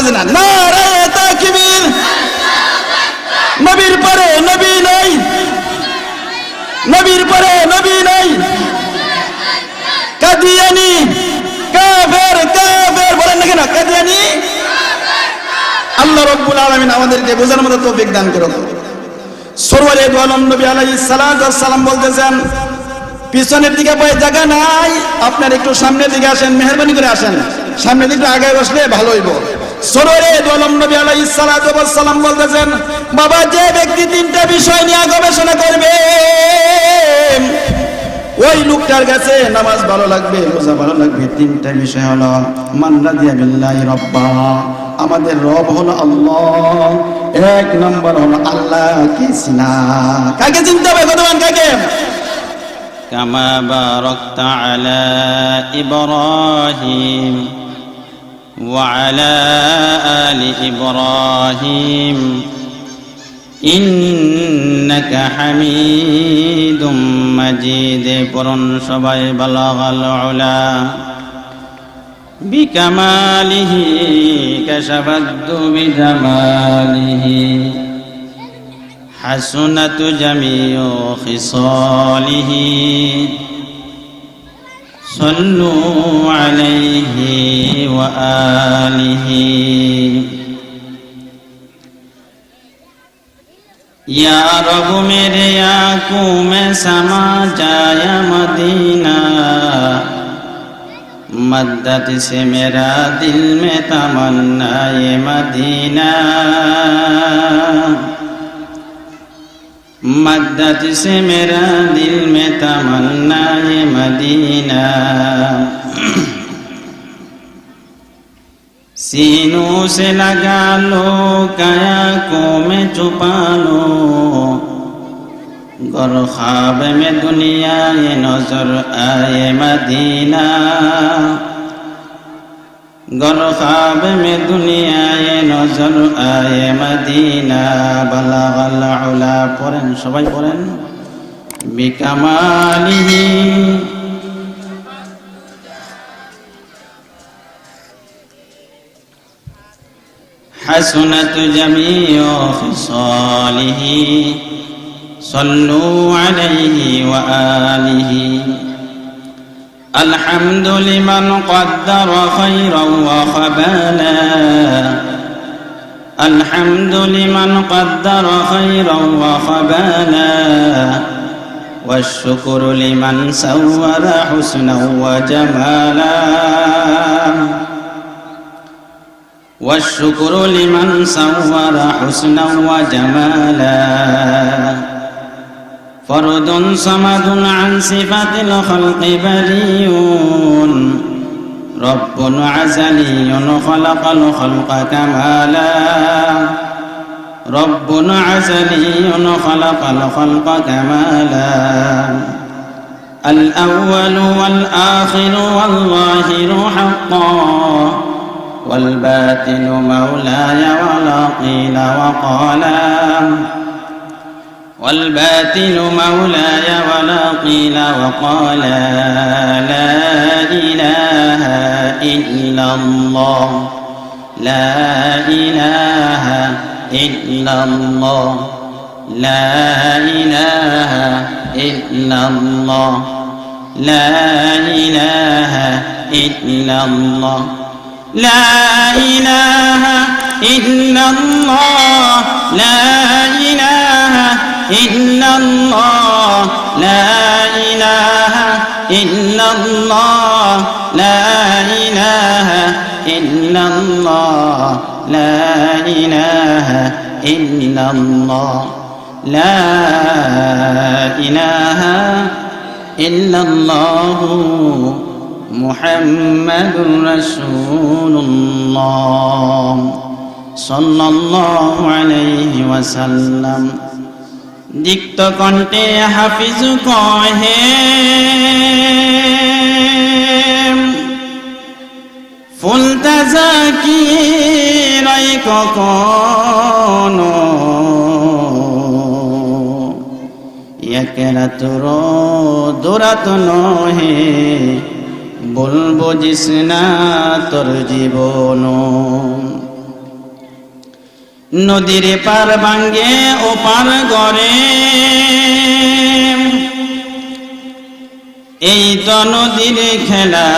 বলতেছে না, নারায়ে তাকবীর। নবীর পরে নবী নাই, নবীর পরে নবী নাই। কাদিয়ানি কাফের, কাফের বলেন না কেন? কাদিয়ানি। আল্লাহ রাব্বুল আলামিন আমাদেরকে বোঝার মতো তৌফিক দান করুন। সরওয়ারে দু আলম নবী আলাইহিস সালাম বলতেছেন, পিছনের দিকে পায়ে জায়গা নাই, আপনার একটু সামনের দিকে আসেন, মেহেরবানি করে আসেন, সামনের দিকে আগায় বসলে ভালো হইব। সরওয়ারে দু আলম নবী আলাইহিস সালাম বলতেছেন, বাবা যে ব্যক্তি তিনটা বিষয় নিয়ে গবেষণা করবে ওই লোকটার কাছে নামাজ ভালো লাগবে, রোজা ভালো লাগবে। তিনটা বিষয় হলো, মান রাদিয়া বিল্লাহি রাব্বা, আমাদের রব হলো আল্লাহ। এক নম্বর হলো আল্লাহকে চিনা। কাকে চিনতে হবে? ভগবান কাকে? কামা বারাকতা আলা ইব্রাহিম ওয়া আলা আলি ইব্রাহিম ইন্নাকা হামিদুম মাজিদ। পড়ুন সবাই। বালাগাল উলা বিকামালিহি কাশাফাদ্দু বিজামালিহি হাসুনাতু জামিউ খিসালিহি সাল্লু আলাইহি ওয়া আলিহি। या रब मेरे आंखों में समा जाया मदीना, मद्दत से मेरा दिल में तमन्ना ये मदीना, मद्दत से मेरा दिल में तमन्ना ये मदीना। सीनों से लगा लो, कायाकों में छुपा लो, गर ख्वाब में दुनिया ये नजर आए मदीना, गर ख्वाब में दुनिया ये नजर आए मदीना। बलागल उला। पढ़ेन सबाई पढ़ेन। बिकमालिही حسنت جميع خصاله صلوا عليه وآله। الحمد لمن قدر خيرا وخبالا، الحمد لمن قدر خيرا وخبالا، والشكر لمن سور حسنا وجمالا، والشكر لمن سور حسنا وجمالا. فرد صمد عن صفات الخلق بريء، رب عزلي خلق الخلق كمالا، رب عزلي خلق الخلق كمالا. الأول والآخر والظاهر حقا، والباطن مولاي ولا قيل وقالا، والباطل مولاي ولا قيل وقالا. لا إله إلا الله، لا إله إلا الله، لا إله إلا الله، لا إله إلا الله، لا إله إلا الله، لا إله إلا الله، لا إله إلا الله، لا إله إلا الله، لا إله إلا الله، لا إله إلا الله محمد رسول الله صلى الله عليه وسلم. দিক্ত কণ্ঠে হাফিজ কহে ফুলতাজা কি রাই কখনো একেরা তোর দোরাত নহে বলবো জিসনা তোর জীবন নদীর পার ভাঙ্গে ও পার গড়ে, এই তো নদীর খেলা।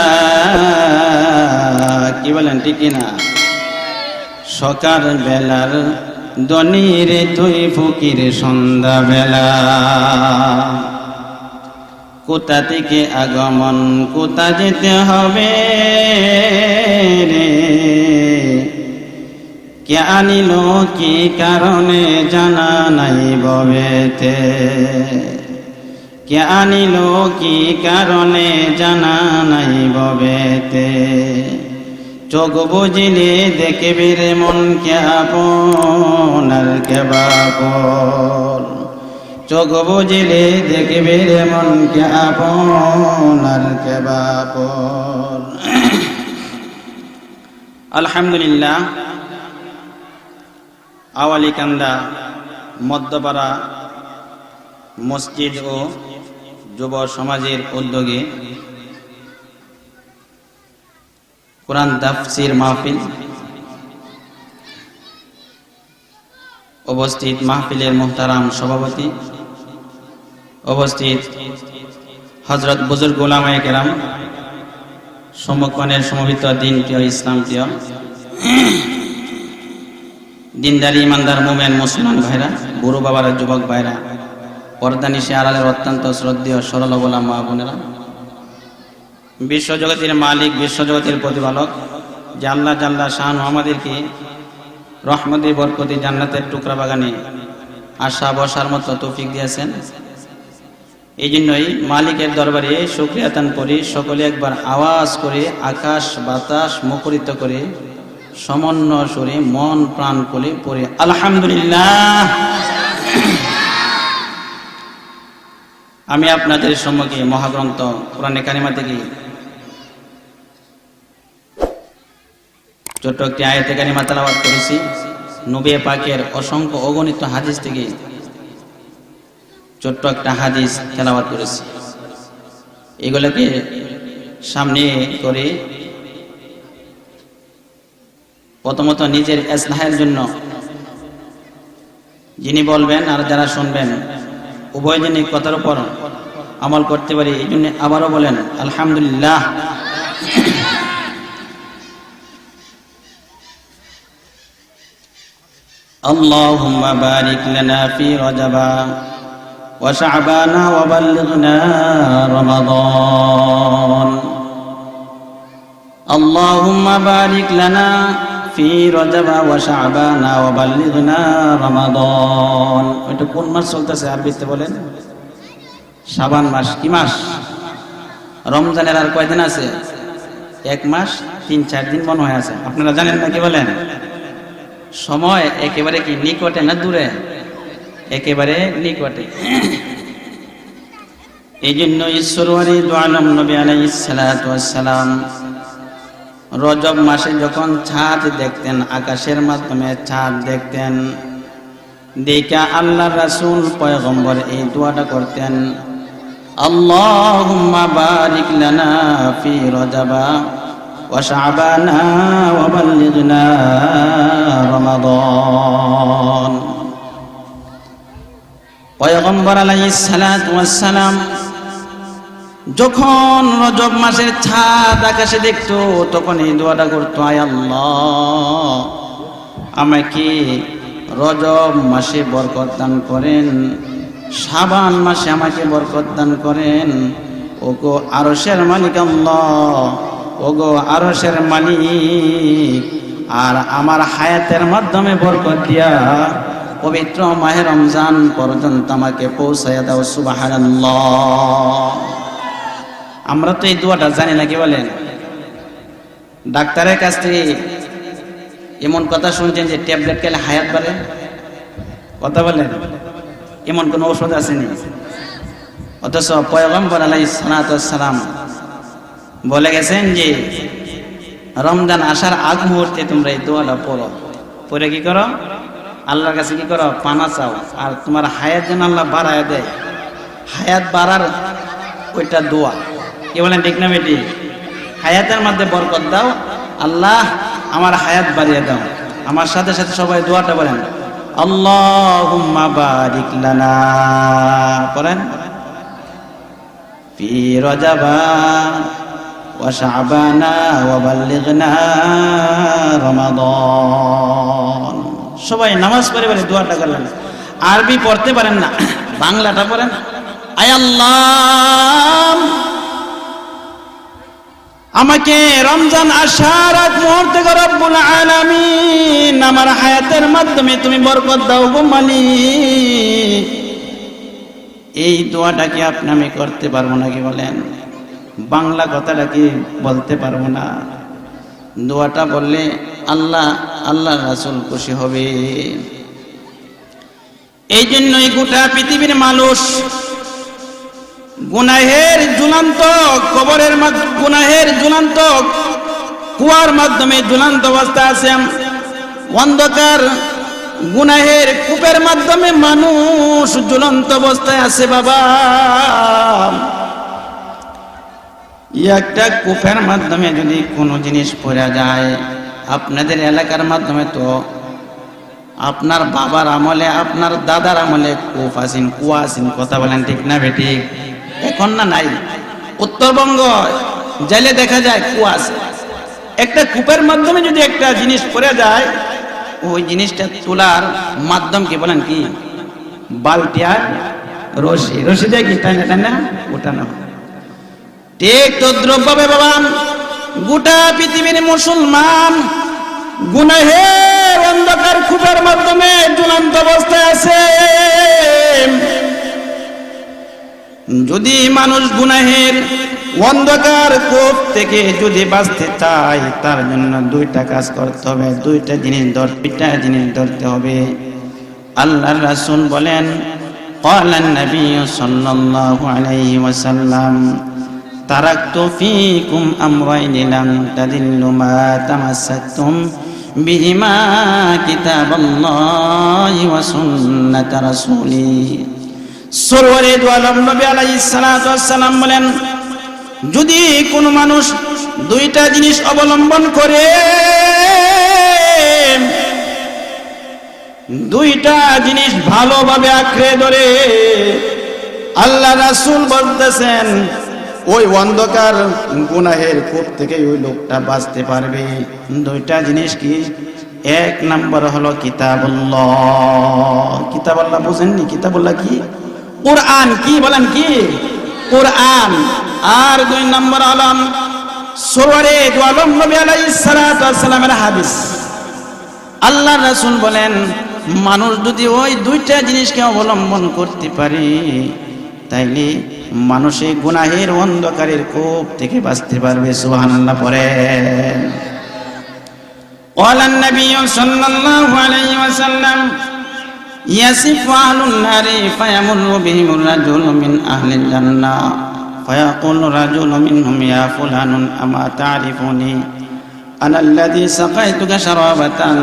কি বলেন ঠিক কিনা? সকাল বেলার দনির তুই ফকির সন্ধ্যা বেলা, কোথা থেকে আগমন কোথা যেতে হবে রে, কে আনিল কি কারণে জানা নাই ববেতে, কে আনিল কি কারণে জানা নাই ববেতে, চোখ বুঝিলে দেখবে রে মন কে আপন আর কে বাপর, চোখ বুঝিলে দেখবে রে মন কে আপন আর কে বাপর। আলহামদুলিল্লাহ, আওয়ালিকান্দা মধ্যপাড়া মসজিদ ও যুব সমাজের উদ্যোগে কোরআন তাফসীর মাহফিল, উপস্থিত মাহফিলের মুহতারাম সভাপতি, উপস্থিত হযরত বুজুর্গ উলামায়ে কেরাম, সম্মুখপানের সমবেত দিন প্রিয় ইসলাম প্রিয় দিনদারি ইমানদার মুমিন মুসলমান ভাইরা, বুড়ো বাবারা, যুবক ভাইরা, পর্দানিশে আড়ালের অত্যন্ত শ্রদ্ধেয় সরল গোলাম মা বোনেরা, বিশ্বজগতের মালিক, বিশ্বজগতের প্রতিপালক যে আল্লাহ জাল্লা শান আমাদেরকে রহমতে বরকতে জান্নাতের টুকরা বাগানে আশা বসার মতো তৌফিক দিয়েছেন। এই জন্যই মালিকের দরবারে শুকরিয়া আদান করি। সকলে একবার আওয়াজ করে আকাশ বাতাস মুখরিত করে সমন্বয় সুরে মন প্রাণ করে পড়ে আলহামদুলিল্লাহ। আমি আপনাদের সম্মুখে মহাগ্রন্থ কোরআনে কারিমা থেকে ছোট্ট একটি আয়াতে কারিমা তেলাওয়াত করেছি। নবী পাকের অসংখ্য অগণিত হাদিস থেকে ছোট্ট একটা হাদিস তেলাওয়াত করেছি। এগুলোকে সামনে করে প্রথমত নিজের ইসলাহের জন্য যিনি বলবেন আর যারা শুনবেন উভয় জনই কথার উপর আমল করতে পারি, এই জন্য আবারও বলেন আলহামদুলিল্লাহ। আল্লাহুম্মা বারিক লানা ফি রাজাবা ওয়া শাবানা ওয়া বাল্লিগনা রমাদান। আল্লাহুম্মা বারিক লানা ফি রাজাবা ওয়া শাবানা ওয়া বাল্লিগনা রমাদান। এটা কোন মাস চলতেছে আরবিতে বলেন? শাবান মাস। কি মাস? রমজানের আর কয়দিন আছে? 1 মাস 3-4 দিন মনে হয় আছে। আপনারা জানেন না? কি বলেন? সময় একেবারে কি নিকটে না দূরে? একেবারে নিকটে। এই জন্য ঈশ্বরী দোয়ালম নবী আলাইহিস সালাতু ওয়াস সালাম রজব মাসে যখন চাঁদ দেখতেন, আকাশের মাধ্যমে চাঁদ দেখতেন, দেখা আল্লাহ রাসূল পয়গম্বর এই দোয়াটা করতেন, আল্লাহুম্মা বারিক লানা ফি রাজাবা ওয়া শাবানা ওয়া বাল্লিগনা রমাদান। পয়গম্বর আলাইহিস সালাতু ওয়াস সালাম যখন রজব মাসের চাঁদ আকাশে দেখতো তখন এই দোয়াটা করতো, আয় আল্লাহ আমাকে রজব মাসে বরকত দান করেন, শাবান মাসে আমাকে বরকত দান করেন। ওগো আরশের মালিক আল্লাহ, ওগো আরশের মালিক, আর আমার হায়াতের মাধ্যমে বরকত দিয়া পবিত্র মাহে রমজান পর্যন্ত আমাকে পৌঁছায়া দাও। সুবহানাল্লাহ। আমরা তো এই দোয়াটা জানি না। কি বলেন? ডাক্তারের কাছ থেকে এমন কথা শুনছেন যে ট্যাবলেট খেলে হায়াত বাড়ে? কথা বলেন? এমন কোন ঔষধ আসেনি। অথচ পয়গম্বর আলাইহিস সালাতু ওয়াস সালাম বলে গেছেন যে রমজান আসার আগ মুহূর্তে তোমরা এই দোয়াটা পড়ো, পড়ে কি করো? আল্লাহর কাছে কি করো? পানা চাও, আর তোমার হায়াত যেন আল্লাহ বাড়ায় দেয়। হায়াত বাড়ার ওইটা দোয়া। কি বলেন? ঠিক না বেটি? হায়াতের মধ্যে বরকত দাও, আল্লাহ আমার হায়াত বাড়িয়ে দাও। আমার সাথে সাথে সবাই দোয়াটা বলেন, আল্লাহুম্মা বারিক লানা, পড়েন, ফি রজাবা ওয়া শাবানা ওয়া বাল্লিগনা রমাদান। সবাই নামাজ পড়ে পড়ে দোয়াটা করলেন। আরবি পড়তে পারেন না, বাংলাটা পড়েন। আয় আল্লাহ, আমাকে রমজান আসার আগ মুহূর্তে রব্বুল আলামিন আমার হায়াতের মাধ্যমে তুমি বরকত দাও গো মালিক। এই দোয়াটা কি আপনি আমি করতে পারবো নাকি বলেন? বাংলা কথাটা কি বলতে পারবো না? দোয়াটা বললে আল্লাহ রাসূল খুশি হবে। এই জন্যই গোটা পৃথিবীর মানুষ গুনাহের ঝুলন্ত কবরের গুনাহের ঝুলন্ত কুয়ার মাধ্যমে ঝুলন্ত অবস্থায় আছেন। অন্ধকার গুনাহের কূপের মাধ্যমে মানুষ ঝুলন্ত অবস্থায় আছে। বাবা, একটা কূপের মাধ্যমে যদি কোনো জিনিস পড়া যায়, আপনাদের এলাকার মাধ্যমে তো আপনার বাবার আমলে আপনার দাদার আমলে কূপ আসেন, কুয়া আসেন, কথা বলেন ঠিক না বেঠিক? এখন না নাই, উত্তরবঙ্গ জেলে দেখা যায় কুয়া আছে। একটা কূপের মাধ্যমে যদি একটা জিনিস পড়ে যায়, ওই জিনিসটা তোলার মাধ্যম কি বলেন কি? বালতি আর রশি, রশি দিয়ে কি টানা টানা উঠানো। ঠিক তদ্রুপভাবে বাবা, গোটা পৃথিবীর মুসলমান গুনাহের অন্ধকার কূপের মাধ্যমে ঝুলন্ত অবস্থায় আছে। যদি মানুষ গুনাহের অন্ধকার কূপ থেকে যদি বাঁচতে চায়, তার জন্য দুইটা কাজ করতে হবে, দুইটা জিনিস ধরতে হবে। আল্লাহর রাসূল বলেন, ক্বালান নবী সাল্লাল্লাহু আলাইহি ওয়াসাল্লাম, তারাকতু ফীকুম আমরাইন লাম তাদিল্লু মা তামাসসাকতুম বিহিমা কিতাবাল্লাহি ওয়া সুন্নাত রাসূলি। সরওয়ারে দু আলম নবী আলাইহিস সালাতু ওয়াস সালাম বলেন, যদি কোনো মানুষ দুইটা জিনিস অবলম্বন করে, দুইটা জিনিস ভালোভাবে আঁকড়ে ধরে, আল্লাহ রাসূল বলতেছেন ওই অন্ধকার গুনাহের কূপ থেকে ওই লোকটা বাঁচতে পারবে। দুইটা জিনিস কি? এক নম্বর হলো কিতাবুল্লাহ। কিতাবুল্লাহ বুঝেননি? কিতাবুল্লাহ কি? কোরআন। কি বলেন? কি? কোরআন। আর দুই নম্বর আলম সরওয়ারে দু আলম নবী আলাইহিস সালাতু ওয়াস সালামের হাদিস। আল্লাহর রাসূল বলেন, মানুষ যদি ওই দুইটা জিনিসকে অবলম্বন করতে পারে, তাইলে মানুষে গুনাহের অন্ধকারের কূপ থেকে বাঁচতে পারবে। সুবহানাল্লাহ পড়েন। ক্বালান নবী সাল্লাল্লাহু আলাইহি ওয়াসাল্লাম, ইয়াসিফু আহলুন নারি ফায়ামুরু বিহিমুর রাজুলু মিন আহলিল জান্নাহ ফায়াকুলু রাজুলু মিনহুম, ইয়া ফুলানুন আমা তা'রিফুনি আনা আল্লাযী সাকাইতুকা শারাবাতান।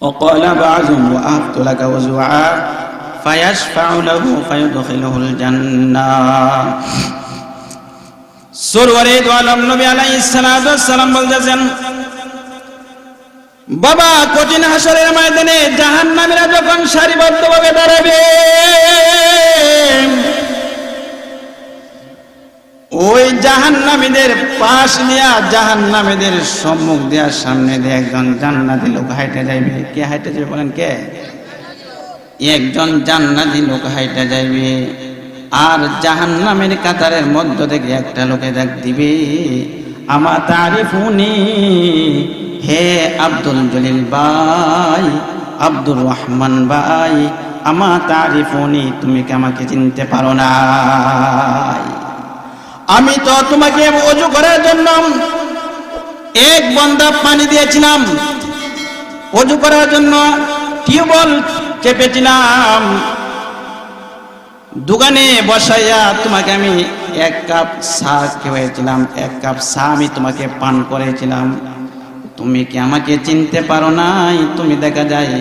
وقال بعضهم وأهبت لك وزوعا فيشفع له فيدخله الجنة. সরওয়ারে দু আলম নবী আলাইহিস সালাতু ওয়াস সালাম বলতেছেন, বাবা, কঠিন হাসরের ময়দানে জাহান্নামীরা যখন সারিবদ্ধভাবে দাঁড়াবে, ওই জাহান্নামীদের পাশ দিয়া, জাহান্নামীদের সম্মুখ দিয়া, সামনে দিয়ে একজন জান্নাতি লোক হাইটে যাইবে। কে হাইটে যাবে বলেন? কে? একজন জান্নাতি লোক হাইটে যাইবে। আর জাহান্নামের কাতারের মধ্য থেকে একটা লোকে ডাক দিবে, আমা তারিফুনি, হে আব্দুল জলিল ভাই, আব্দুর রহমান ভাই, আমা তারিফুনি, তুমি কি আমাকে চিনতে পারো না? আমি তো তোমাকে ওযু করার জন্য এক বন্দা পানি দিয়েছিলাম, ওযু করার জন্য টিউবওয়েল চেপেছিলাম, দোকানে বসাইয়া তোমাকে আমি এক কাপ চা খাওয়াইছিলাম, এক কাপ চা আমি তোমাকে পান করেছিলাম। তুমি কি আমাকে চিনতে পারো নাই? তুমি দেখা যায়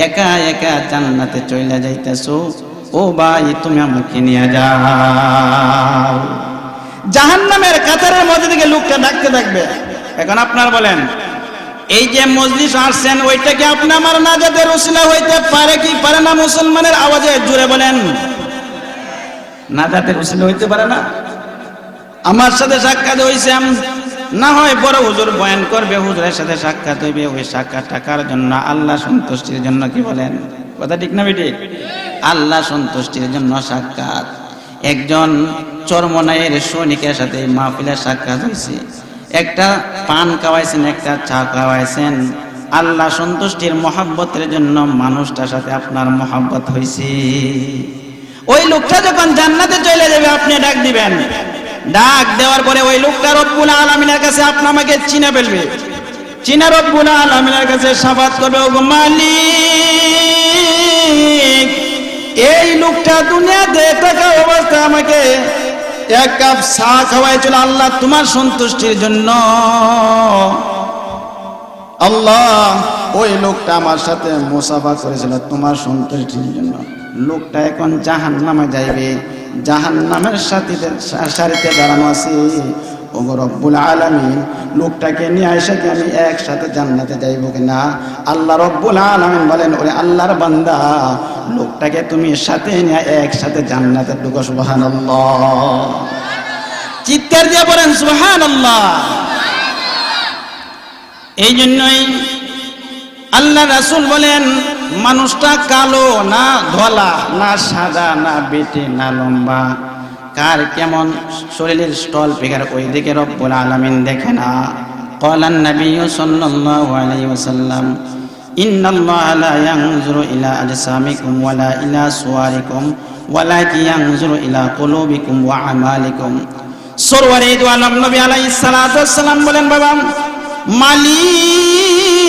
একা একা জান্নাতে চলে যাইতেছো। ও ভাই, তুমি আমাকে নিয়ে যাও। জাহান্নামের কাতারের মধ্যে থেকে লোকটা ডাকতে থাকবে, এখন আপনার বলেন, এই যে মজলিস আসছেন ওইটা কি আপনি আমার নাজাতের উসিলা হইতে পারে কি পারে না? মুসলমানের আওয়াজে জুড়ে বলেন, নাজাতের উসিলা হইতে পারে না? আমার সাথে সাক্ষাৎ হইছে, না হয় বড় হুজুর বয়ান করবে, হুজুরের সাথে সাক্ষাৎ হইবে, ওই সাক্ষাৎ টাকার জন্য, আল্লাহ সন্তুষ্টির জন্য, কি বলেন? কথা ঠিক না বেঠিক? আল্লাহ সন্তুষ্টির জন্য সাক্ষাৎ। একজন চরমনাইয়ের সৈনিকের সাথে মাহফিলের সাক্ষাৎ হয়েছে, একটা পান খাওয়াইছেন, একটা চা খাওয়াইছেন, আল্লাহ সন্তুষ্টির মহাব্বতের জন্য মানুষটার সাথে আপনার মহাব্বত হয়েছে। ওই লোকটা যখন জান্নাতে চলে যাবে আপনি ডাক দিবেন, ডাক দেওয়ার পরে ওই লোকটা রব্বুল আলামিনের কাছে আপনাকে চিনে ফেলবে, চিনে রব্বুল আলামিনের কাছে শাফাত করবে, ওগো মালিক, এই লোকটা দুনিয়াতে থাকা অবস্থা আমাকে এক কাপ চা খাওয়াইছিল আল্লাহ তোমার সন্তুষ্টির জন্য। আল্লাহ, ওই লোকটা আমার সাথে মুসাফা করেছিল তোমার সন্তুষ্টির জন্য। লোকটা এখন জাহান্নামে যাইবে, জাহান্নামের সারিতে দাঁড়ানো আছে। ওগো রব্বুল আলামিন, লোকটাকে নিয়ে আইসা কি আমি একসাথে জান্নাতে যাইব কিনা? আল্লাহ রব্বুল আলামিন বলেন, ওরে আল্লাহর বান্দা, লোকটাকে তুমি সাথে নিয়ে একসাথে জান্নাতে ঢুকো। সুবহানাল্লাহ, চিৎকার দিয়ে বলেন সুবহানাল্লাহ। এই জন্যই আল্লাহ রাসূল বলেন, মানুষটা কালো না ধলা, না সাদা, না বেটে, না লম্বা, কার কেমন শরীরের স্টল ফিগার, ওই দিকে রব্বুল আলামিন দেখে না। ক্বালান নবী সাল্লাল্লাহু আলাইহি ওয়াসাল্লাম, ইন্নাল্লাহা লা ইয়ানজুরু ইলা আজসামিকুম ওয়ালা ইলা সুওয়ারিকুম ওয়ালাকিন ইয়ানজুরু ইলা কুলুবিকুম ওয়া আমালিকুম। সরওয়ারে দু আলম নবী আলাইহিস সালাতু ওয়াস সালাম বলেন, বাবা মালিক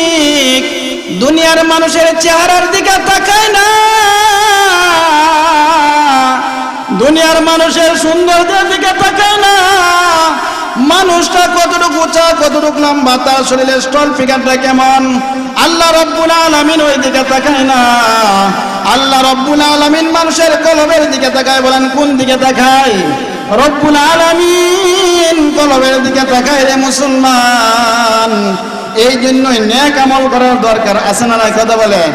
দুনিয়ার মানুষের চেহারার দিকে তাকায় না, দুনিয়ার মানুষের সৌন্দর্যের দিকে তাকায় না, মানুষটা কতটুকু উঁচা, কতটুকু লম্বা, তার শরীরের স্টল ফিগারটা কেমন, আল্লাহ রব্বুল আলামিন ওই দিকে তাকায় না। আল্লাহ রব্বুল আলামিন মানুষের কলবের দিকে তাকায়। বলেন কোন দিকে তাকায়? রব্বুল আলামিন কলবের দিকে তাকায় রে মুসলমান। এই জন্যই নেক আমল করার দরকার আছে না নাই? কথা বলেন।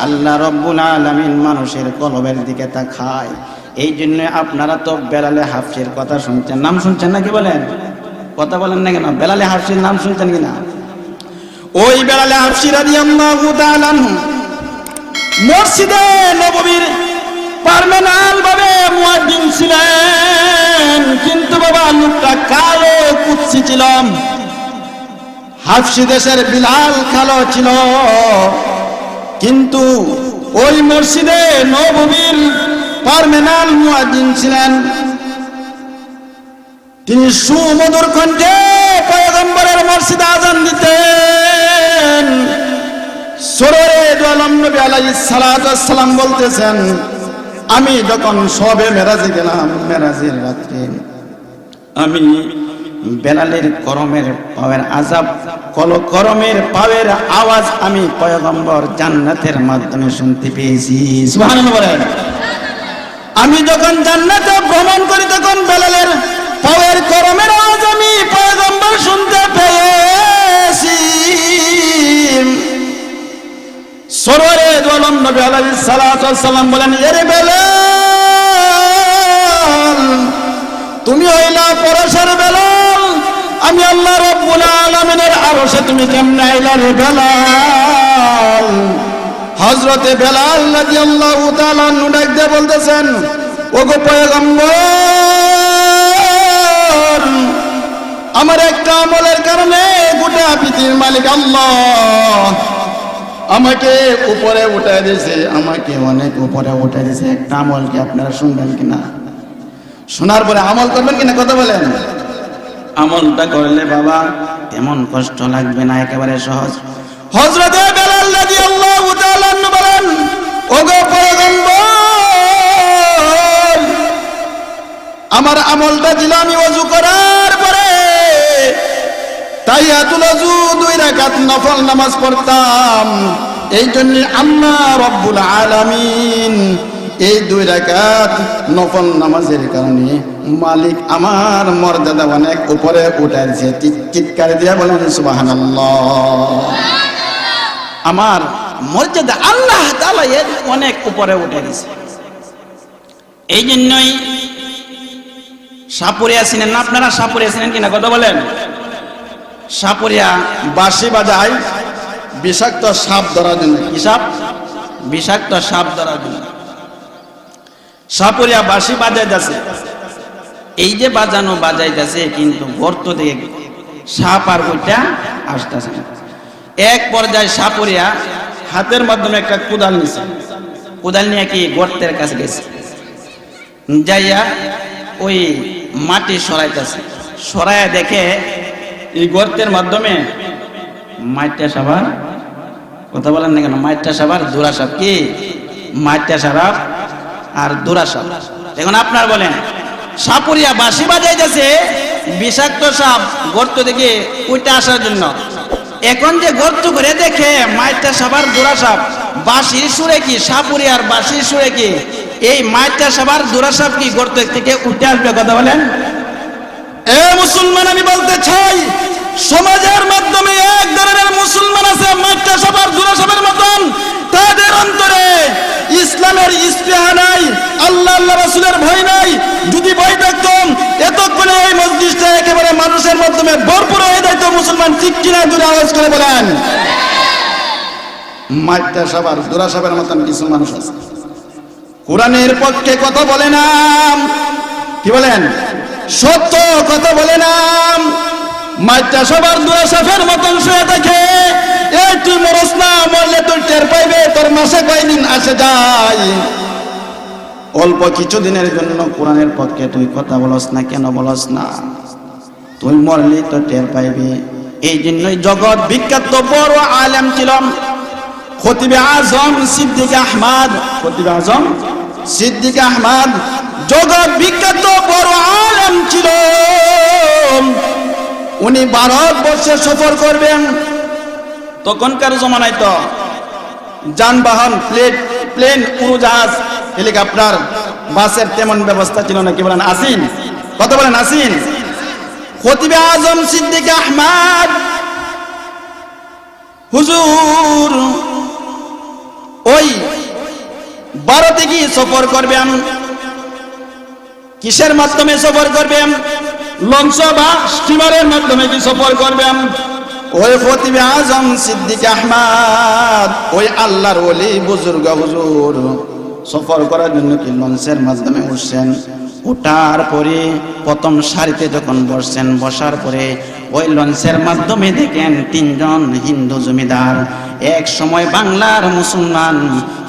আল্লাহ রব্বুল আলামিন মানুষের কলবের দিকে তাকায়। এই জন্য আপনারা তো বেলালে হাফসির কথা শুনছেন, নাম শুনছেন নাকি? বলেন, কথা বলেন না কেন? বেলালে হাফসির নাম শুনছেন কিনা? ওই বেলালে হাফসি রাদিয়াল্লাহু তাআলা মসজিদে নববীর পার্মানেন্ট ভাবে মুয়াজ্জিন ছিলেন, কিন্তু বাবা লোকটা কালো কুৎসি ছিল। হাফসি দেশের বিলাল কালো ছিল, কিন্তু ওই মসজিদে নববীর পার্মানেন্ট মুয়াজ্জিন ছিলেন। তিনি সুমধুর কণ্ঠে পয়গম্বরের মসজিদে আযান দিতেন। সরওয়ারে দু আলম নবী আলাইহিস সালাতু ওয়াস সালাম বলতেছেন, আমি যখন শবে মেরাজে গেলাম, মেরাজের রাত্রে আমি বেলালের করমের পাওয়ের আযাব, করমের পাওয়ের আওয়াজ আমি পয়গম্বর জান্নাতের মাধ্যমে শুনতে পেয়েছি। সুবহানাল্লাহ বলেন। আমি যখন জান্নাতে ভ্রমণ করি তখন বেলালের পাওয়ের করমের আওয়াজ আমি পয়গম্বর শুনতে পেয়েছি। সরওয়ারে দু আলম নবী আলাইহিস সালাতু ওয়াস সালাম বলেন, এরে বেলাল, তুমি হইলা পরশের বেলাল, আমি আল্লাহ রব্বুল আলামিনের আরশে তুমি কেমনে আইলা রে বেলাল? হযরতে বেলাল রাদিয়াল্লাহু তাআলা আনহু ডাক দিয়ে বলতেছেন, ওগো পয়গম্বর, আমার একটা আমলের কারণে গোটা পৃথিবীর মালিক আল্লাহ আমাকে উপরে উঠায় দিয়েছে, আমাকে অনেক উপরে উঠায় দিয়েছে। একটা আমল কি আপনারা শুনবেন কিনা? শোনার পরে আমল করবেন কিনা? কথা বলেন। আমলটা করলে বাবা তেমন কষ্ট লাগবে না, একেবারে সহজ। হযরতে বেলাল রাদিয়াল্লাহু তাআলা আনহু বলেন, ওগো পয়গম্বর, আমার আমলটা ছিল আমি ওযু করার পরে তাহিয়াতুল ওযু 2 রাকাত নফল নামাজ পড়তাম। এই জন্য আল্লাহ রব্বুল আলামিন এই 2 রাকাত নফল নামাজের কারণে মালিক আমার মর্যাদা অনেক উপরে উঠাইছে। চিৎকার দিয়া বলেন সুবহানাল্লাহ। আমার মর্যাদা আল্লাহ তাআলা এর অনেক উপরে উঠে দিয়েছে। এই জন্যই সাপুরিয়া ছিলেন না আপনারা? সাপুরিয়া ছিলেন কিনা কথা বলেন? সাপুরিয়া বাঁশি বাজায় বিষাক্ত সাপ ধরার জন্য। কি সাপ? বিষাক্ত সাপ ধরার জন্য সাপুরিয়া বাঁশি বাজাইতেছে। এই যে বাজানো বাজাইতেছে, কিন্তু গর্ত থেকে সাপ আর ওইটা আসতেছে না। এক পর্যায়ে সাপুরিয়া হাতের মাধ্যমে একটা কোদাল নিছে। কোদাল নিয়ে কি গর্তের কাছে গেছে, যাইয়া ওই মাটি সরাইতেছে। সরাইয়া দেখে এই গর্তের মাধ্যমে মাইটা সাবার, কথা বলেন না কেন, মাইটা সাবার দোরা সাপ। কি মাইটা সাপ আর দোরা সাপ। এখন আপনার বলেন, সাপুরিয়া বাঁশি বাজাইতেছে, বিষাক্ত সাপ গর্ত থেকে উঠে আসার জন্য। এখন যে গর্ত করে দেখে মাইটা সাবার দোরা সাপ, বাঁশির সুরে কি সাপুরিয়ার বাঁশির সুরে কি এই মাইটা সাবার দোরা সাপ কি গর্ত থেকে উঠে আসবে? কথা বলেন। এ মুসলমান, আমি বলতে চাই, সমাজের মাধ্যমে এক ধরনের মুসলমান আছে মাইটা সাবার দোরা সাপের মতন। তাদের অন্তরে ইসলামের ইস্তেহা নাই, আল্লাহ রাসূলের ভয় নাই। যদি ভয় থাকতাম এতক্ষণে এই মসজিদটা একেবারে মানুষের মাধ্যমে ভরপুর হয়ে যেত। মুসলমান ঠিক কিনা দূরে আওয়াজ করে বলেন। মাইটা সাবার দোরা সাপের মতন কিছু মানুষ আছে, কোরআনের পক্ষে কথা বলে না। কি বলেন? সত্য কথা বলে না। মাইটা সবার দোয়া সাফের মতন শুয়ে থাকে। এই তুই মরস না, মরলে তুই টের পাইবে তোর মাসে কয়দিন আসে যায়। অল্প কিছুদিনের জন্য কোরআনের পক্ষে তুই কথা বলস না, কেন বলস না? তুই মরলি তো টের পাইবি। এই জন্যই জগৎ বিখ্যাত বড় আলেম ছিল খতিবে আজম সিদ্দিক আহমদ। খতিবে আজম সিদ্দিক আহমদ জগৎ বিখ্যাত বড় আলেম ছিল। উনি ভারতবর্ষে সফর করবেন। তখনকার জমানায় তো যানবাহন, প্লেন, উড়োজাহাজ, হেলিকপ্টার, বাসের তেমন ব্যবস্থা ছিল না। কি বলেন? আসিন, কথা বলেন আসিন। খতিবে আজম সিদ্দিক আহমদ হুজুর ওই ভারতে কি সফর করবেন? কিসের মাধ্যমে সফর করবেন? লঞ্চ বা স্টিমারের মাধ্যমে কি সফর করবেন? ওই খতিবে আজম সিদ্দিক আহমদ, ওই আল্লাহর ওলি বুজুর্গ হুজুর সফর করার জন্য কি লঞ্চের মাধ্যমে উঠছেন। ওঠার পরে প্রথম সারিতে যখন বসছেন, বসার পরে ওই লঞ্চের মাধ্যমে দেখেন 3 জন হিন্দু জমিদার। এক সময় বাংলার মুসলমান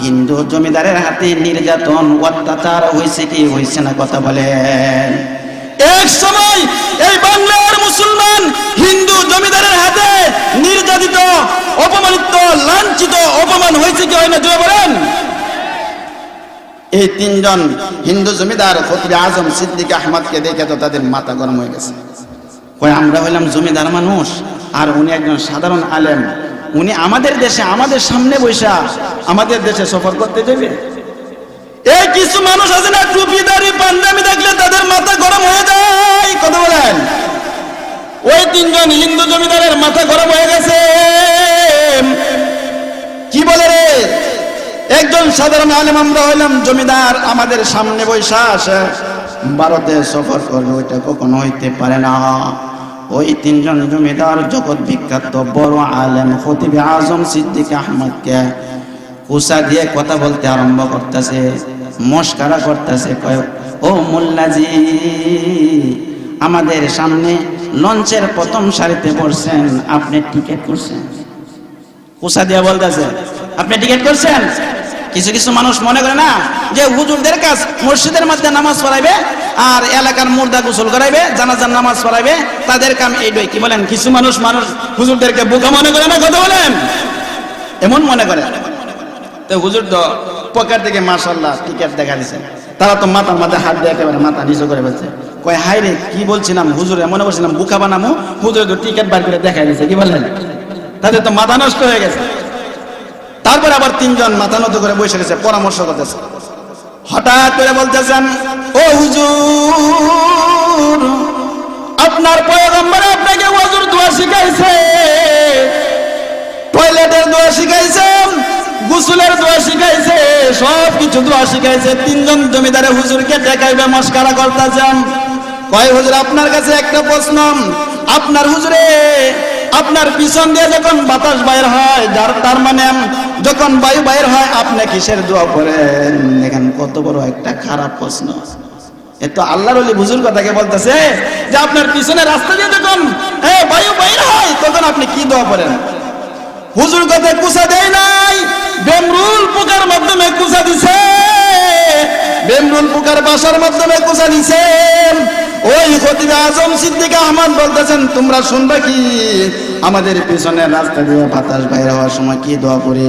হিন্দু জমিদারের হাতে নির্যাতন অত্যাচার হয়েছে কি হয়েছে না? কথা বলেন। এক সময় এই বাংলার মুসলমান হিন্দু জমিদারের হাতে নির্যাতিত, অপমানিত, লাঞ্ছিত, অপমান হয়েছে কি হয় না? জোরে বলেন। এই 3 জন হিন্দু জমিদার খতিবে আজম সিদ্দিক আহমদকে দেখে তো তাদের মাথা গরম হয়ে গেছে। কই আমরা হইলাম জমিদার মানুষ, আর উনি একজন সাধারণ আলেম। উনি আমাদের দেশে, আমাদের সামনে বৈশা আমাদের দেশে সফর করতে যাবে। এই কিছু মানুষ আছে না, টুপিদারি পাঞ্জাবি দেখলে তাদের মাথা গরম হয়ে যায়। কথা বলেন। ওই 3 জন হিন্দু জমিদারের মাথা গরম হয়ে গেছে। কি বলে রে, একজন সাধারণ আলেম আমরা হইলাম জমিদার, আমাদের সামনে বৈশা আসে ভারতে সফর করবে, ওইটা কখনো হইতে পারে না। ওই 3 জন জমিদার জগৎ বিখ্যাত বড় আলেম খতিবে আজম সিদ্দিক আহমদকে কুসা দিয়ে কথা বলতে আরম্ভ করতেছে, মস্কারা করতেছে। কয়, ও মোল্লাজি, আমাদের সামনে লঞ্চের প্রথম সারিতে বসছেন, আপনি টিকিট করছেন? কুসা দিয়ে বলতেছে, আপনি টিকিট করছেন? কিছু কিছু মানুষ মনে করে না যে হুজুরদের কাজ মসজিদের মধ্যে নামাজ পড়াইবে আর এলাকার মুর্দা গোসল করাইবে, জানাজার নামাজ পড়াইবে, তাদের কাম এইটাই। কি বলেন? কিছু মানুষ হুজুরদেরকে বোকা মনে করে না? কথা বলেন। এমন মনে করে। তো হুজুর তো পকেট থেকে মাশাআল্লাহ টিকিট দেখা দিছে। তারা তো মাথার মাথায় হাত দিয়ে একেবারে মাথা নিচু করে বলছে, কয় হাই রে, কি বলছিলাম হুজুর, মনে করছিলাম বোকা বানামো, হুজুর তো টিকিট বার করে দেখাই দিছে। কি বলেন? তাদের তো মাথা নষ্ট হয়ে গেছে। তারপরে আবার 3 জন মাথা নত করে বসে গেছে, পরামর্শ করতেছে। হঠাৎ করে বলতেছেন, ও হুজুর, আপনার পয়গম্বরে আপনাকে ওযুর দোয়া শিখাইছে, টয়লেটের দোয়া শিখাইছে, গোসলের দোয়া শিখাইছে, সব কিছু দোয়া শিখাইছে। তিনজন জমিদারে হুজুরকে দেখাইবে মস্কারা করতেছেন। কয় হুজুর, আপনার কাছে একটা প্রশ্ন, আপনার হুজুরে আপনার পিছন দিয়ে যখন বাতাস বাইর হয়, তার মানে যখন বায়ু বাইর হয়, আপনি কিসের দোয়া করেন? দেখেন কত বড় একটা খারাপ প্রশ্ন। এ তো আল্লাহর ওলি হুজুর কথাকে বলতেছে যে আপনার পিছনে রাস্তা দিয়ে যখন বায়ু বাইর হয়, তখন আপনি কি দোয়া করেন? হুজুর কথায় কুসা দেয় নাই, বেমরুল পোকার মাধ্যমে কুসা দিছে, বেমরুল পোকার বাসার মাধ্যমে কুসা দিছে। ওই খতিব আজম সিদ্দিক আহমদ বলতেছেন, তোমরা শুনবা কি আমাদের পিছনের রাস্তা দিয়ে বাতাস বাইরে হওয়ার সময় কি দোয়া করি?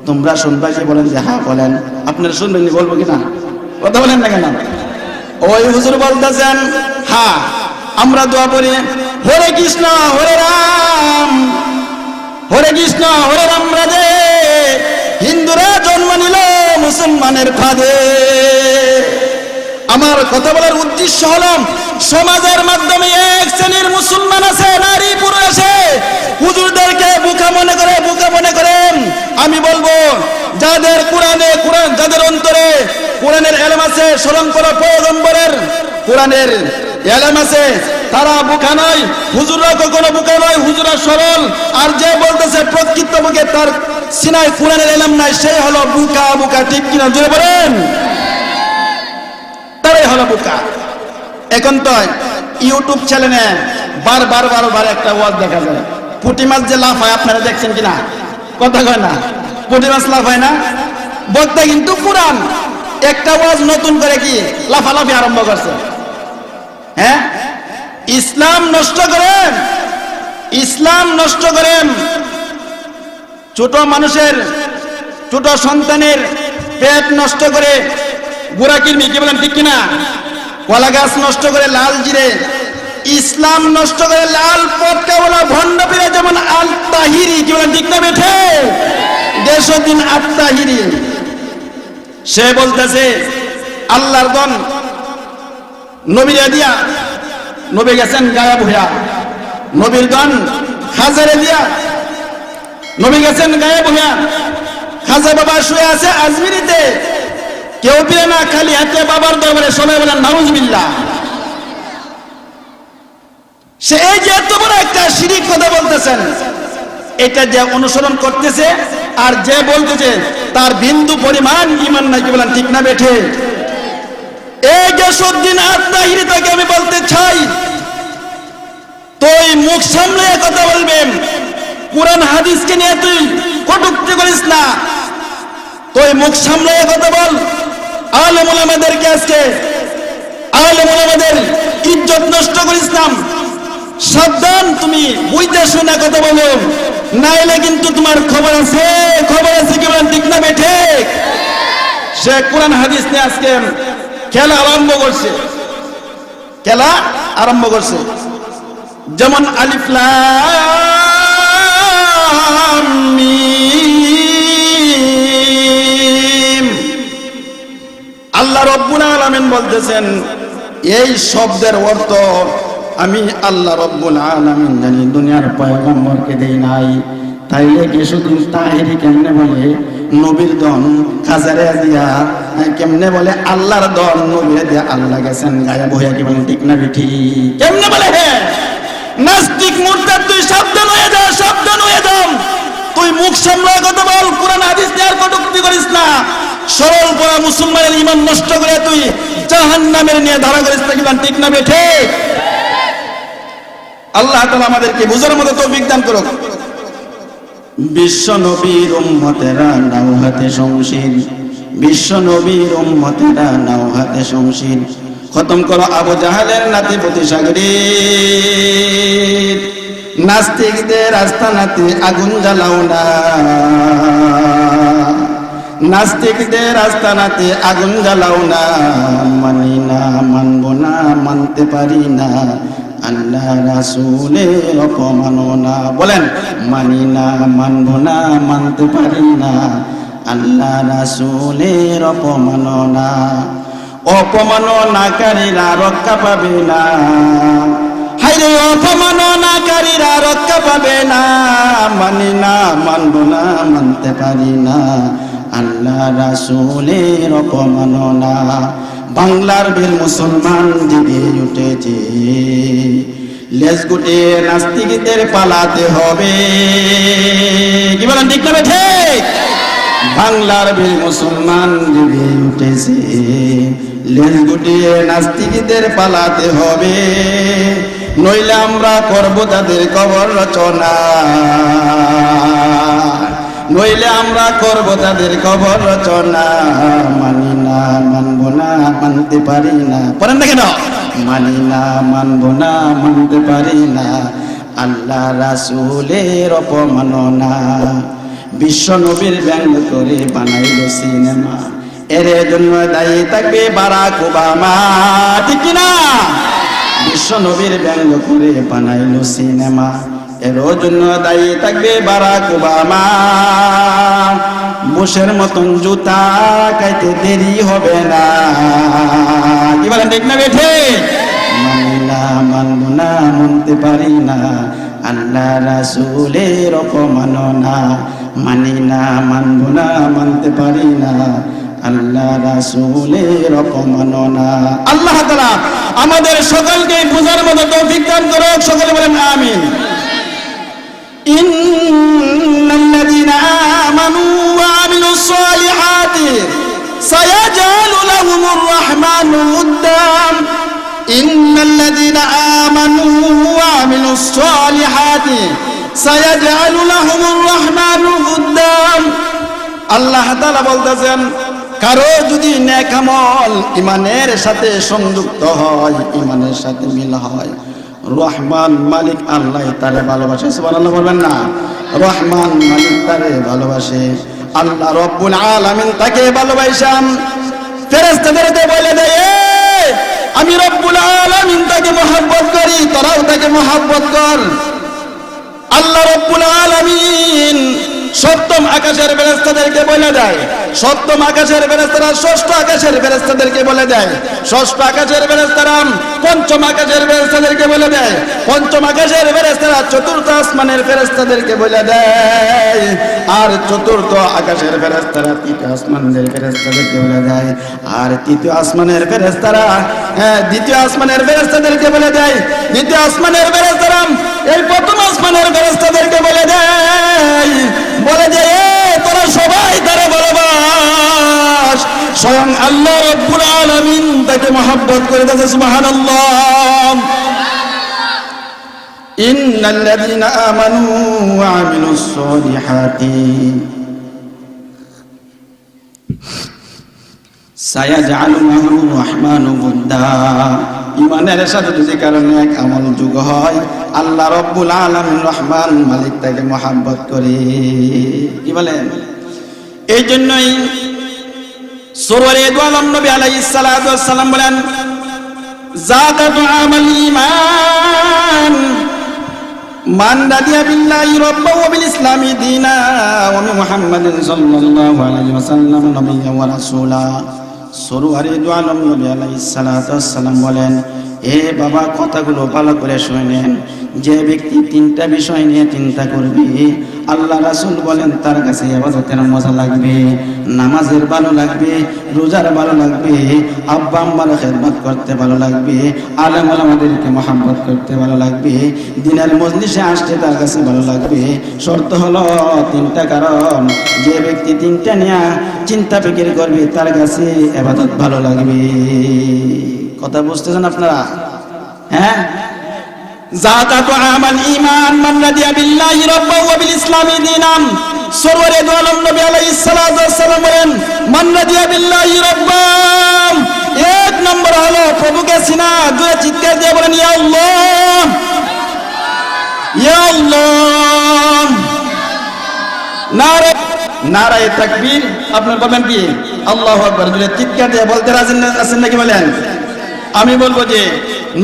তোমরা শুনবা কি? বলেন যে হ্যাঁ বলেন। আপনারা শুনবেন, বলবো কিনা? কথা বলেন না কেন? ওই হুজুর বলতেছেন, হ্যাঁ আমরা দোয়া করি, হরে কৃষ্ণ হরে রাম, হরে কৃষ্ণ হরে রাম রাধে, হিন্দুরা জন্ম নিল মুসলমানের ফাঁদে। আমার কথা বলার উদ্দেশ্য হলো, সমাজের মাধ্যমে এক শ্রেণীর মুসলমান আছে, নারী পুরুষে হুজুরদেরকে বোকা মনে করে, বোকা মনে করেন। আমি বলবো, যাদের যাদের অন্তরে কোরআনের এলেম আছে, স্মরণ করো পয়গম্বরের কোরআনের এলেম আছে, তারা বোকা নয়, হুজুররা কখনো বোকা নয়, হুজুররা সরল। আর যে বলতেছে প্রকৃত বুকে তার সিনায় কোরআনের এলেম নাই, সেই হলো বোকা। বোকা ঠিক কিনা জোরে বলেন? তারাই হলো বোকা। এখন তো ইউটিউব চ্যানেলে বারবার একটা ওয়াজ দেখা যায়, পুঁটি মাছ যে লাফ হয়, আপনারা দেখছেন কিনা? কথা কয় না, পুঁটি মাছ লাফ হয় না? বক্তা কিন্তু কোরআন, একটা ওয়াজ নতুন করে কি লাফালাফি আরম্ভ করছে। হ্যাঁ, ইসলাম নষ্ট করেন, ইসলাম নষ্ট করেন। ছোট মানুষের, ছোট সন্তানের পেট নষ্ট করে গোড়া কিরমি, কি বলেন ঠিক কিনা? কলা গাছ নষ্ট করে লাল জিরে, ইসলাম নষ্ট করে লাল পটকা বলা ভণ্ড পীরে, যেমন আল তাহিরি, কি বলেন ঠিক না বেঠে? দেশদিন আল তাহিরি, সে বলতেছে আল্লাহর দন নবীরে দিয়া, নবী গেছেন গায়েব হইয়া, নবীর দন খাজারে দিয়া, নবী গেছেন গায়েব হইয়া, খাজা বাবা শুয়ে আছে আজমিরিতে, কেউ পেয়ে না, খালি হাতে বাবার দরবারে সবাই বলেন নাউজুবিল্লাহ। সে এই যে এত বড় একটা শিরিক কথা বলতেছেন, এটা যে অনুসরণ করতেছে আর যে বলতেছে, তার বিন্দু পরিমাণ ঈমান নাই, কি বলেন ঠিক না বেঠে? এই যে সদ্দিন আত-তাহিরি, তাকে আমি বলতে চাই, তুই মুখ সামলে কথা বলবেন, কোরআন হাদিসকে নিয়ে তুই কটূক্তি করিস না, তুই মুখ সামলে কথা বল। আলেম ওলামাদেরকে আজকে, আলেম ওলামাদের ইজ্জত নষ্ট করিস না, সাবধান, তুমি বুঝতে শুনে কথা বলো, নাইলে কিন্তু তোমার খবর আছে, খবর আছে, কি বলেন ঠিক না বেঠে? সে কোরআন হাদিস নিয়ে আজকে খেলা আরম্ভ করছে, খেলা আরম্ভ করছে। যেমন আলিফ লাম মিম, আল্লাহ রাব্বুল আলামিন বলতেছেন, এই শব্দের অর্থ আমি আল্লাহ রাব্বুল আলামিন জানি, দুনিয়ার পয়গম্বরকে দেই নাই। তাইলে কি শুধু তাহিরি কেমনে বলে নবীর দন খাজারে দিয়া, কেমনে বলে আল্লাহর দন নবীরে দিয়া, আল্লাহ গেছেন গায়েব হইয়া, কি বলেন ঠিক না বেঠি? কেমনে বলে? হ্যাঁ, নাস্তিক মুরতাদ, তুই সাবধান হয়ে যা, সাবধান হয়ে যা, তুই মুখ সামলায় কথা বল, কোরআন হাদিস নিয়ে আর কটূক্তি করিস না, সরল পড়া মুসলমানের ঈমান নষ্ট করে তুই জাহান্নামের নিয়ে ধারা করিস না, কি বলেন ঠিক না বেঠি? আল্লাহ তাআলা আমাদেরকে বুঝার মতো তৌফিক দান করুক। বিশ্ব নবীর উম্মতেরা নাও হাতে শমশির, বিশ্ব নবীর উম্মতেরা নাও হাতে শমশির, খতম করো আবু জাহালের নাতিপতি সাগরীর, নাস্তিকদের আস্তানাতে আগুন জ্বালাও না, নাস্তিকদের আস্তানাতে আগুন জ্বালাও না, মানি না, মানবো না, মানতে পারি না, আল্লাহ রাসূলের অপমাননা। বলেন, মানি না, মানবো না, মানতে পারি না, আল্লাহ রাসূলের অপমাননা, অপমাননাকারীরা রক্ষা পাবে না। হায়রে অপমাননাকারীরা রক্ষা পাবে না, মানি না, মানব না, মানতে পারি না আল্লাহ রাসূলের অপমাননা। বাংলার বীর মুসলমান জেগে উঠেছে, লেজ গুটিয়ে নাস্তিকদের পালাতে হবে। কি বলেন, ঠিক না ঠিক? বাংলার বীর মুসলমান জেগে উঠেছে, লেজ গুটিয়ে নাস্তিকদের পালাতে হবে, নইলে আমরা করব তাদের কবর রচনা, নইলে আমরা করব তাদের কবর রচনা। মানি না, মানব না, মানতে পারি না। পড়েন না কেন? মানি না, মানব না, মানতে পারি না আল্লাহ রাসূলের অপমাননা। বিশ্ব নবীর ব্যঙ্গ করে বানাইল সিনেমা, এর জন্য দায়ী থাকবে বারাক ওবামা। ঠিক কিনা? বিশ্ব নবীর ব্যঙ্গ করে বানাইল সিনেমা, এর জন্য দায়ী থাকবে বারাক ওবামা। বুশের মতন জুতা খাইতে দেরি হবে না। কি বলেন, ঠিক না বেঠে? মানি না, মানব না, মানতে পারি না আল্লাহ রাসূলের অপমাননা। মানি না, মানব না, মানতে পারি না আল্লাহ রাসূলের অপমাননা। আল্লাহ তাআলা আমাদের সকলকে বুঝার মতো তৌফিক দান করুক। সকলে বলেন আমিন। ইন্নাল্লাযীনা আমানু ওয়া আমিলুস সালিহাতি সায়াজআলু লাহুমুর রাহমানু উদ্দাম। ইন্নাল্লাযীনা আমানু ওয়া আমিলুস সালিহাতি সায়াজআলু লাহুমুর রাহমানু উদ্দাম। আল্লাহ তাআলা বলতেছেন, কারো যদি নেক আমল ইমানের সাথে সংযুক্ত হয়, ইমানের সাথে মিল হয়, রহমান মালিক আল্লাহ তারে ভালোবাসে। সুবহানাল্লাহ বলবেন না? রহমান মালিক তারে ভালোবাসে, আল্লাহ রব্বুল আলামিন তাকে ভালোবাসেন। ফেরেশতাদেরকে বলে দেয়, আমি রব্বুল আলামিন তাকে মহব্বত করি, তোরাও তাকে মহব্বত কর। আল্লাহ রব্বুল আলামিন সপ্তম আকাশের ফেরেশতাদেরকে বলে দেয়, সপ্তম আকাশের ফেরেশতারা ষষ্ঠ আকাশের ফেরেশতাদেরকে বলে দেয়, ষষ্ঠ আকাশের ফেরেশতারা পঞ্চম আকাশের ফেরেশতাদেরকে বলে দেয়, পঞ্চম আকাশের ফেরেশতারা চতুর্থ আসমানের ফেরেশতাদেরকে বলে দেয়, আর চতুর্থ আকাশের ফেরেশতারা তৃতীয় আসমানের ফেরেশতাদেরকে বলে দেয়, আর তৃতীয় আসমানের ফেরেশতারা দ্বিতীয় আসমানের ফেরেশতাদেরকে বলে দেয়, দ্বিতীয় আসমানের ফেরেশতারা এই প্রথম আসমানের ফেরেশতাদেরকে বলে দেয়, বলে যে তোরা সবাই তারা ভালোবাস। স্বয়ং আল্লাহ রাব্বুল আলামিন তাকে মহব্বত করে দিয়েছে। সুবহানাল্লাহ। ইন্নাল্লাযীনা আমানু ওয়া আমিলুস সালিহাতি সায়াজআলু লাহুর রাহমানু উদ্দা। ইমানের সাথে যদি কারণে এক আমল যোগ হয়, আল্লাহ রব্বুল আলামিন রহমান মালিক তাকে মহব্বত করে। কি বলেন? এই জন্যই সূরা আদম নবী আলাইহিস সালাতু ওয়াস সালাম বলেন, যাকাতু আমাল ঈমান মান রাদিয়া বিল্লাহি রাব্বাহু ওয়া বিল ইসলামি দীনা ওয়া মুহাম্মাদিন সাল্লাল্লাহু আলাইহি ওয়াসাল্লাম নবিয়্যান ওয়া রাসূলা। সূরা আদম নবী আলাইহিস সালাতু ওয়াস সালাম বলেন, এ বাবা, কথাগুলো ভালো করে শুনেন। যে ব্যক্তি তিনটা বিষয় নিয়ে চিন্তা করবে, আল্লাহ রাসূল বলেন তার কাছে ইবাদতের মজা লাগবে, নামাজের ভালো লাগবে, রোজার ভালো লাগবে, আব্বা আম্মার খেদমত করতে ভালো লাগবে, আলেম ওলামাদেরকে মহব্বত করতে ভালো লাগবে, দিনের মজলিসে আসতে তার কাছে ভালো লাগবে। শর্ত হলো তিনটা, কারণ যে ব্যক্তি তিনটা নিয়ে চিন্তা ফিকির করবে তার কাছে ইবাদত ভালো লাগবে। কথা বুঝতেছেন আপনারা? হ্যাঁ, যাকাতু আমাল ঈমান মান রাদিয়া বিল্লাহি রাব্বাহু ওয়া বিল ইসলামি দীনান। সূরা আদম নবী আলাইহিস সালাতু ওয়াস সালাম বলেন, মান রাদিয়া বিল্লাহি রাব্বাহ, এক নম্বর হলো প্রভুকে চিনা। জোরে চিৎকার দিয়ে বলেন, ইয়া আল্লাহ, ইয়া আল্লাহ। নারায়ে তাকবীর। আপনারা বলবেন কি? আল্লাহু আকবার। জোরে চিৎকার দিয়ে বলতে রাজি আছেন নাকি? বলেন। আমি বলবো যে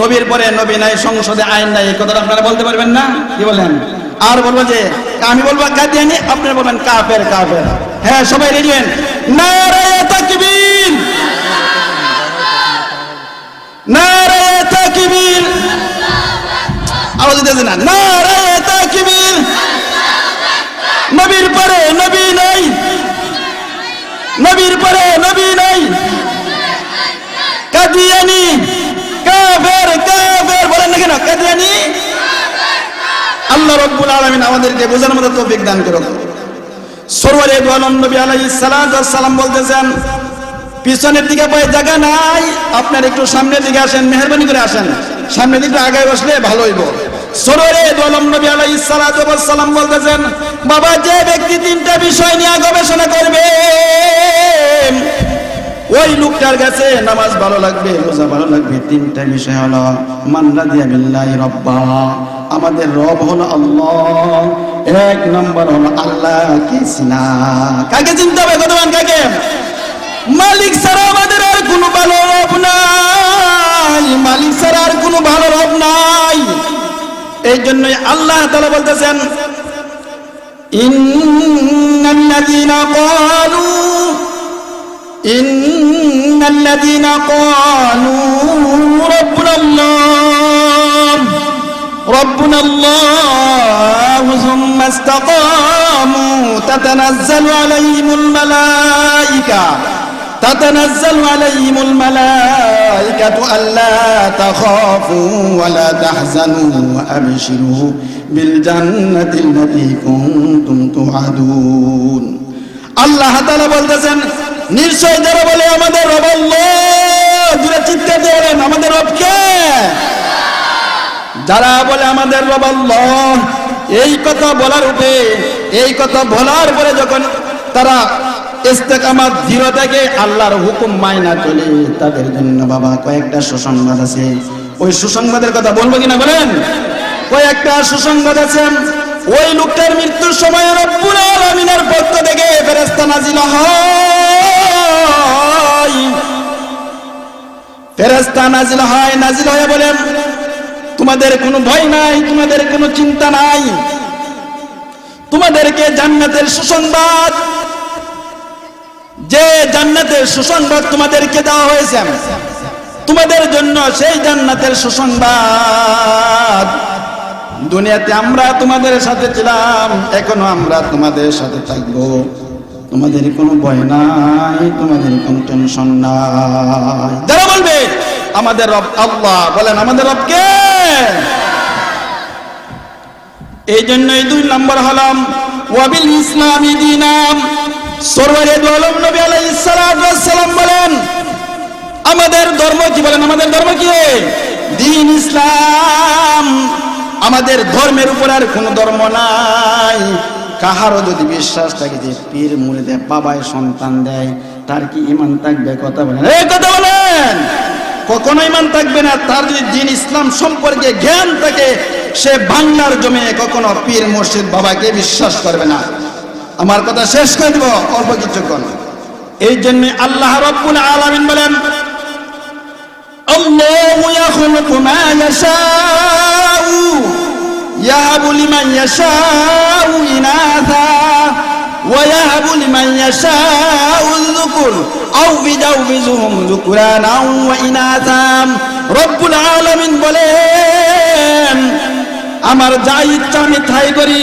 নবীর পরে নবী নাই, সংসদে আইন নাই, এই কথাটা আপনারা বলতে পারবেন না? কি বলেন? আর বলবো যে আমি বলবো কাদিয়ানি, আপনারা বলবেন কাফের কাফের। হ্যাঁ সবাই রেডি হন। নারায়ে তাকবীর, নারায়ে তাকবীর, আওয়াজ দিতেছে না, নারায়ে তাকবীর। নবীর পরে নবী নাই, নবীর পরে নবী নাই। কাদিয়ানি কাফের, কাফের বলেন না কেন? কাদিয়ানি। আল্লাহ রাব্বুল আলামিন আমাদেরকে বোঝার মতো তৌফিক দান করুন। সরওয়ারে দু আলম নবী আলাইহিস সালাতু ওয়াস সালাম বলতেছেন, পিছনের দিকে পায়ে জায়গা নাই, আপনার একটু সামনের দিকে আসেন, মেহেরবানি করে আসেন। সামনের দিকে আগায় বসলে ভালো হইব। সরওয়ারে দু আলম নবী আলাইহিস সালাতু ওয়াস সালাম বলতেছেন, বাবা যে ব্যক্তি তিনটা বিষয় নিয়ে গবেষণা করবে ওই লোকটার কাছে নামাজ ভালো লাগবে, রোজা ভালো লাগবে। তিনটা বিষয় হলো, মান রাদিয়া বিল্লাহি রাব্বা, আমাদের রব হলো আল্লাহ। এক নম্বর হলো আল্লাহকে চিনা। কাকে চিনতে হবে? কতক্ষণ কাকে? মালিক ছাড়া আমাদের আর কোনো ভালো রব নাই, মালিক ছাড়া আর কোনো ভালো রব নাই। এই জন্যই আল্লাহ তাআলা বলতেছেন, ইন্নাল্লাযীনা ক্বালু ইন্নাল্লাযীনা ক্বালু রাব্বুনাল্লাহ রাব্বুনাল্লাহ সুম্মা ইসতাকামু তাতানাজ্জালু আলাইহিমুল মালায়েকা تتنزل عليهم الملائكة ألا تخافوا ولا تحزنوا وأبشروا بالجنة التي كنتم توعدون। আল্লাহ তাআলা বলতেছেন, নিশ্চয় যারা বলে আমাদের রব আল্লাহ, যারা চিৎকার দিয়ে বলেন আমাদের রব কে? যারা বলে আমাদের রব আল্লাহ, এই কথা বলার উপরে, এই কথা বলার পরে যখন তারা ইস্তেকামাত দৃঢ় থেকে আল্লাহর হুকুম মাইনা চলে, তাদের জন্য বাবা কয়েকটা সুসংবাদ আছে। ওই সুসংবাদের কথা বলবো কিনা বলেন? কয়েকটা সুসংবাদ আছে। ওই লোকটার মৃত্যুর সময় রব্বুল আলামিনের পক্ষ থেকে ফেরেশতা নাজিল হয়, ফেরেশতা নাজিল হয়, নাজিল হয়ে বলেন, তোমাদের কোনো ভয় নাই, তোমাদের কোনো চিন্তা নাই, তোমাদেরকে জান্নাতের সুসংবাদ, যে জান্নাতের সুসংবাদ তোমাদেরকে দেওয়া হয়েছে, তোমাদের জন্য সেই জান্নাতের সুসংবাদ। দুনিয়াতে আমরা তোমাদের সাথে ছিলাম, এখনো আমরা তোমাদের সাথে থাকবো, তোমাদের কোনো ভয় নাই, তোমাদের কোনো টেনশন নাই। যারা বলবে আমাদের রব আল্লাহ, বলেন আমাদের রব কে? এই জন্যই 2 নম্বর হলাম ওয়াবিল ইসলামি দীনাম। সরওয়ারে দু আলম নবী আলাইহিস সালাতু ওয়াস সালাম বলেন, আমাদের ধর্ম কি? বলেন আমাদের ধর্ম কি? দ্বীন ইসলাম। আমাদের ধর্মের উপর আর কোনো ধর্ম নাই। কাহারও যদি বিশ্বাস থাকে যে পীর মুরিদে বাবায় সন্তান দেয়, তার কি ঈমান থাকবে? কথা বলেন, এই কথা বলেন। কখনো ঈমান থাকবে না। তার যদি দ্বীন ইসলাম সম্পর্কে জ্ঞান থাকে, সে বাংলার জমিনে কখনো পীর মুর্শিদ বাবাকে বিশ্বাস করবে না। আমার কথা শেষ করে দেব অল্প কিছুক্ষণ। এই জন্য আল্লাহ রাব্বুল আলামিন বলেন, আল্লাহু ইয়াখলুকু মা ইয়াশাউ ইয়াহাবু লিমান ইয়াশাউ ইনাথা ওয়া ইয়াহাবু লিমান ইয়াশাউ যুকুর আও বিজাউযুহুম যুকুরানা ওয়া ইনাথা। রব্বুল আলামিন বলেন, আমার যা ইচ্ছা আমি তাই করি,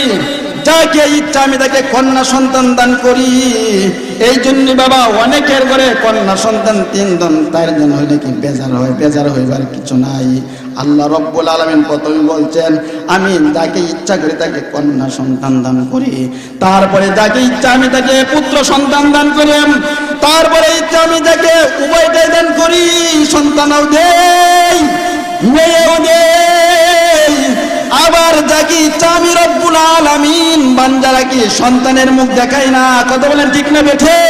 যাকে ইচ্ছা আমি তাকে কন্যা সন্তান দান করি। এই জন্য বাবা অনেকের ঘরে কন্যা সন্তান 3 জন, তার জন্য হইলে কি বেজার হয়? বেজার হইবার কিছু নাই। আল্লাহ রব্বুল আলামিন প্রথমে বলছেন, আমি যাকে ইচ্ছা করি তাকে কন্যা সন্তান দান করি, তারপরে যাকে ইচ্ছা আমি তাকে পুত্র সন্তান দান করি, তারপরে ইচ্ছা আমি তাকে উভয়টাই দান করি, সন্তানও দেই মেয়েও দেই। আবার যাকে ইচ্ছা আমি রব্বুল আলামিন বান্দারা কি সন্তানের মুখ দেখাই না। কথা বলেন ঠিক না বেঠে?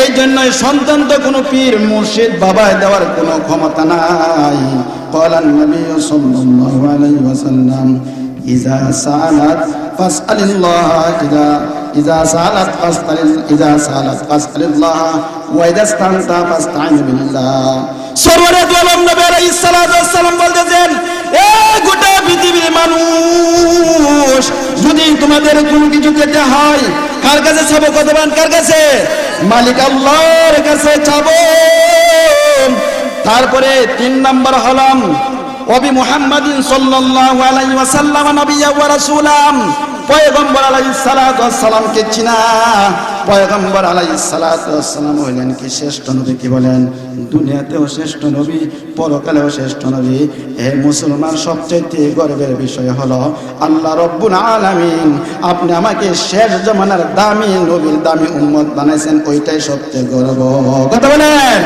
এই জন্যই সন্তান তো কোনো পীর মুর্শিদ বাবায় দেওয়ার কোনো ক্ষমতা নাই। ক্বালান নবী সাল্লাল্লাহু আলাইহি ওয়াসাল্লাম, ইযা সালাত ফাসআলিল্লাহ, ইযা সালাত ফাসআলিল্লাহ ওয়া ইযা ইসতানতা ফাসতাইন বিল্লাহ। সরওয়ারে দু আলম নবী আলাইহিস সালাতু ওয়াস সালাম বলতেছেন, এ গোটা পৃথিবীর মানুষ, যদি তোমাদের কোনো কিছু পেতে হয় কার কাছে চাবো? কথা বলেন, কার কাছে? মালিক আল্লাহর কাছে চাবো। তারপরে 3 নাম্বার হলাম ওবি মুহাম্মাদিন সাল্লাল্লাহু আলাইহি ওয়াসাল্লাম নবিয়্যা ওয়া রাসূলাম, পয়গম্বর আলাইহিস সালাতু ওয়াস সালামকে চিনা। পয়গম্বর আলাইহিস সালাতু ওয়াস সালাম হলেন কি শ্রেষ্ঠ নবী, কি বলেন? দুনিয়াতেও শ্রেষ্ঠ নবী, পরকালেও শ্রেষ্ঠ নবী। হে মুসলমান, সবচেয়ে গর্বের বিষয় হলো আল্লাহ রব্বুল আলামিন আপনি আমাকে শেষ জামানার দামি নবীর দামি উম্মত বানাইছেন, ওইটাই সবচেয়ে গর্ব। কথা বলেন,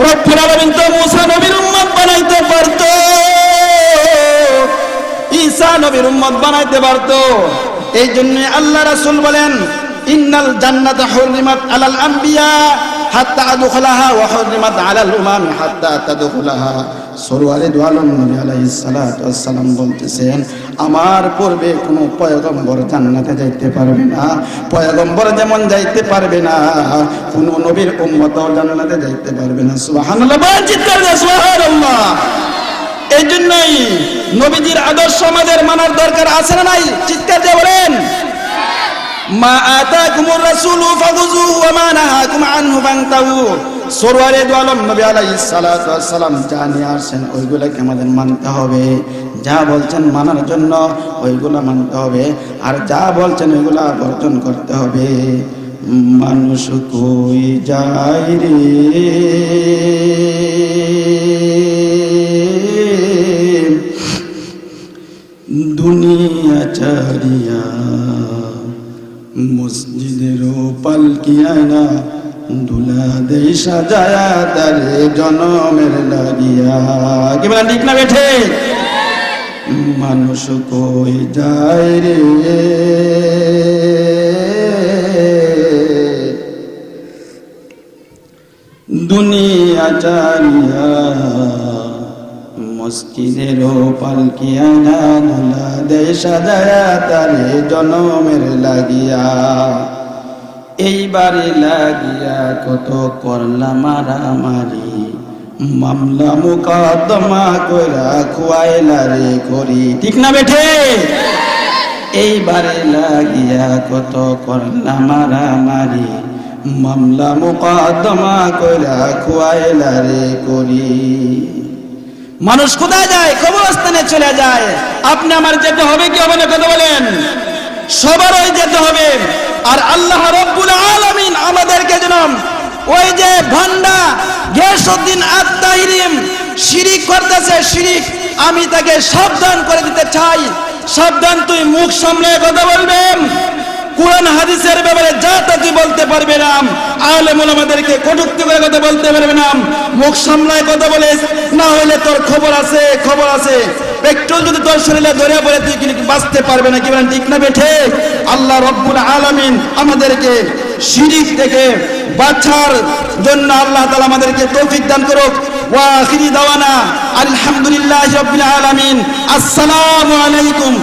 রব্বুল আলামিন তো মুসা নবীর উম্মত বানাইতে পারতো, ঈসা নবীর উম্মত বানাইতে পারতো। এই জন্য আল্লাহ রাসূল বলেন, ইন্নাল জান্নাতা হুররিমাত আলাল আম্বিয়া হাত্তা আদখুলাহা ওয়া হুররিমাত আলাল উমামি হাত্তা তাদখুলাহা। সরওয়ারে দু আলম নবী আলাইহিস সালাতু ওয়াস সালাম বলতেছেন, আমার পূর্বে কোনো পয়গম্বর জান্নাতে যাইতে পারবে না, পয়গম্বর যেমন যাইতে পারবে না, কোনো নবীর উম্মতও জান্নাতে যাইতে পারবে না। সুবহানাল্লাহ, বলেন চিৎকার দিয়ে সুবহানাল্লাহ। এই জন্যই নবীজির আদর্শ আমাদের মানার দরকার আছে না নাই? চিৎকার দিয়ে বলেন, মা আতাকুমুর রাসূলু ফাখুযুহু ওয়া মা নাহাকুম আনহু ফান্তাহু। সরওয়ারে দু আলম নবী আলাইহিস সালাতু ওয়াস সালাম যা নিয়ে আসেন ওইগুলোকে আমাদের মানতে হবে। যা বলছেন মানার জন্য ওইগুলো মানতে হবে, আর যা বলছেন ওইগুলো বর্জন করতে হবে। মানুষ কই যায় রে দুনিয়া ছাড়িয়া, মসজিদের পালকি আয়না দুলা দেই সাজায়া তারে জনমের লাগিয়া। কি বলেন, ঠিক না বেঠে? মানুষ কই যায় রে দুনিয়া ছাড়িয়া, মসজিদের পালকি আয়না দুলা দেই সাজায়া তারে জনমের লাগিয়া। এইবারে লাগিয়া কত করলাম মারামারি, মামলা মুকদ্দমা কইরা খুয়াইলা রে করি। ঠিক না বেঠে? এইবারে লাগিয়া কত করলাম মারামারি, মামলা মুকদ্দমা কইরা খুয়াইলা রে করি। মানুষ কোথায় যায়? কবরস্থানে চলে যায়। আপনি আমার যেতে হবে কি হবে না? কথা বলেন, সবারই যেতে হবে। আর আল্লাহ রব্বুল আলামিন আমাদেরকে যেন ওই যে ভান্ডা গিয়াসউদ্দিন আত-তাহিরিম শিরিক করতেছে, শিরিক, আমি তাকে সাবধান করে দিতে চাই। সাবধান, তুই মুখ সামলে কথা বলবেন। কোরআন হাদিসের ব্যাপারে যা তা তুই বলতে পারবে না। আলেম ওলামাদেরকে কটূক্তি করে কথা বলতে পারবে না। মুখ সামলায় কথা বলিস, না হলে তোর খবর আছে, খবর আছে। পেট্রোল যদি তোর শরীরে ধরে পড়ে তুই কিন্তু বাঁচতে পারবে না। কি বলেন, ঠিক না বেঠে? আল্লাহ রব্বুল আলামিন আমাদেরকে শিরিক থেকে বাঁচার জন্য আল্লাহ তাআলা আমাদেরকে তৌফিক দান করুক। ওয়া আখিরি দাওয়ানা আলহামদুলিল্লাহি রাব্বিল আলামিন। আসসালামু আলাইকুম।